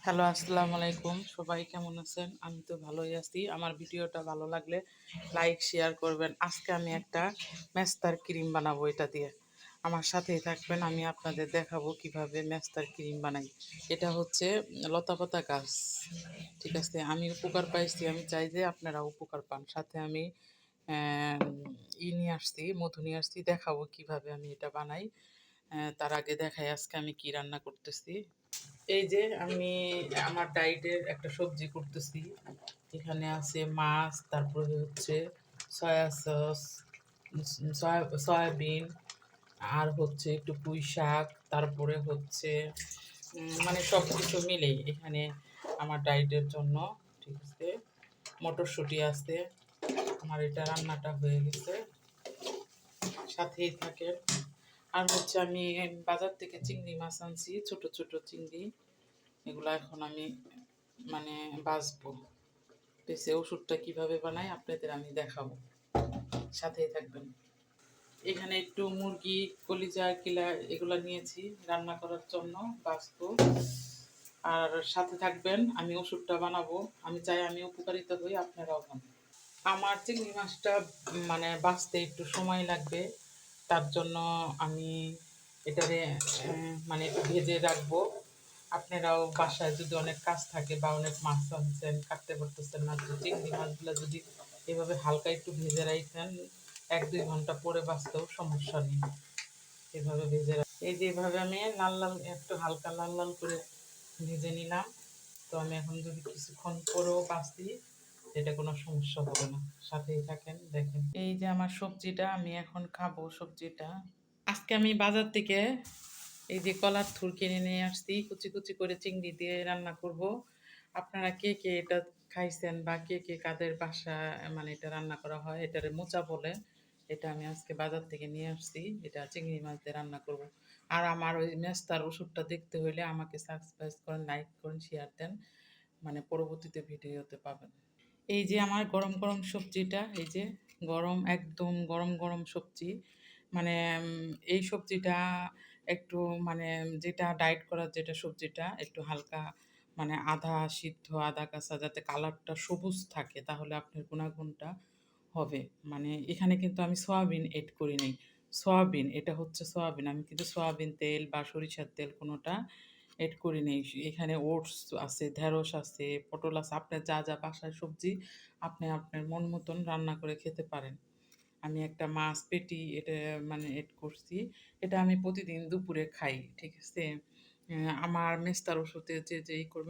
Hello, আসসালামু আলাইকুম। সবাই কেমন আছেন? আমি তো ভালোই আছি। আমার ভিডিওটা ভালো লাগলে লাইক, শেয়ার করবেন। আজকে আমি একটা মেস্তার ক্রিম বানাবো এটা দিয়ে। আমার সাথেই থাকবেন। আমি আপনাদের দেখাবো কিভাবে মেস্তার ক্রিম বানাই। এটা হচ্ছে লতাপাতা গাছ। ঠিক আছে? আমি উপকার পাইছি। আমি চাই যে আপনারা উপকার পান। সাথে আমি অ্যা নিয়ে আসছি, মধু নিয়ে আসছি। দেখাবো কিভাবে আমি এটা বানাই। তার আগে দেখাই আজকে আমি কি রান্না করতেছি। এই যে আমি আমার ডায়েটের একটা সবজি করতেছি। এখানে আছে মাছ, তারপরে হচ্ছে সয়া সস, সয়াবিন, আর হচ্ছে একটু পুঁই শাক, তারপরে হচ্ছে মানে সব কিছু মিলেই এখানে আমার ডায়েটের জন্য। ঠিক আছে, মটরশুঁটি আছে। আমার এটা রান্নাটা হয়ে গেছে, সাথেই থাকে। আর হচ্ছে আমি বাজার থেকে চিংড়ি মাছ আনছি, ছোট ছোট চিংড়ি। এগুলো এখন আমি মানে বাছবো। বেছে ওষুধটা কিভাবে বানাই আপনাদের আমি দেখাবো, সাথেই থাকবেন। এখানে একটু মুরগি, কলিজা, কিলা এগুলো নিয়েছি রান্না করার জন্য বাছবো। আর সাথে থাকবেন, আমি ওষুধটা বানাবো। আমি চাই আমি উপকারিতা হই, আপনারাও হন। আমার চিংড়ি মাছটা মানে বাছতে একটু সময় লাগবে। তার জন্য আমি এটারে মানে একটু ভেজে রাখবো। আপনারাও বাসায় যদি অনেক কাজ থাকে বা অনেক মাছ আনছেন, কাটতে পারতেছেন না, তো চিংড়ি মাছগুলো যদি এভাবে হালকা একটু ভেজে রাখেন, 1-2 ঘন্টা পরে বাঁচতেও সমস্যা নেই। এভাবে ভেজে এই যে এভাবে আমি লাল লাল একটু হালকা লাল লাল করে ভেজে নিলাম। তো আমি এখন যদি কিছুক্ষণ পরেও বাঁচি, এটা কোনো সমস্যা হবে না। সাথেই থাকেন, দেখেন। এই যে আমার সবজিটা আমি এখন খাবো। সবজিটা আজকে আমি বাজার থেকে এই যে কলার থুর কিনে নিয়ে আসছি, কুচি কুচি করে চিংড়ি দিয়ে রান্না করব। আপনারা কে কে এটা খাইছেন বা কে কে কাদের বাসা মানে এটা রান্না করা হয়, এটারে মোচা বলে। এটা আমি আজকে বাজার থেকে নিয়ে আসছি, এটা চিংড়ি মাছ দিয়ে রান্না করব। আর আমার ওই মেস্তার ওষুধটা দেখতে হইলে আমাকে সাবস্ক্রাইব করেন, লাইক করেন, শেয়ার দেন, মানে পরবর্তীতে ভিডিওতে পাবেন। এই যে আমার গরম গরম সবজিটা, এই যে গরম, একদম গরম গরম সবজি। মানে এই সবজিটা একটু মানে যেটা ডায়েট করার যেটা সবজিটা একটু হালকা মানে আধা সিদ্ধ আধা কাঁচা, যাতে কালারটা সবুজ থাকে, তাহলে আপনার গুণাগুণটা হবে। মানে এখানে কিন্তু আমি সয়াবিন এড করি নাই। সয়াবিন, এটা হচ্ছে সয়াবিন। আমি কিন্তু সয়াবিন তেল বা সরিষার তেল কোনোটা এড করি নাই। এখানে ওটস আছে, ঢেঁড়স আছে, পটল আছে। আপনার যা যা বাসায় সবজি আপনি আপনার মন মতন রান্না করে খেতে পারেন। আমি একটা মাছ পেটি এটা মানে এড করছি। এটা আমি প্রতিদিন দুপুরে খাই। ঠিক আছে? আমার মেস্তার ওষুধে যে যেই করবেন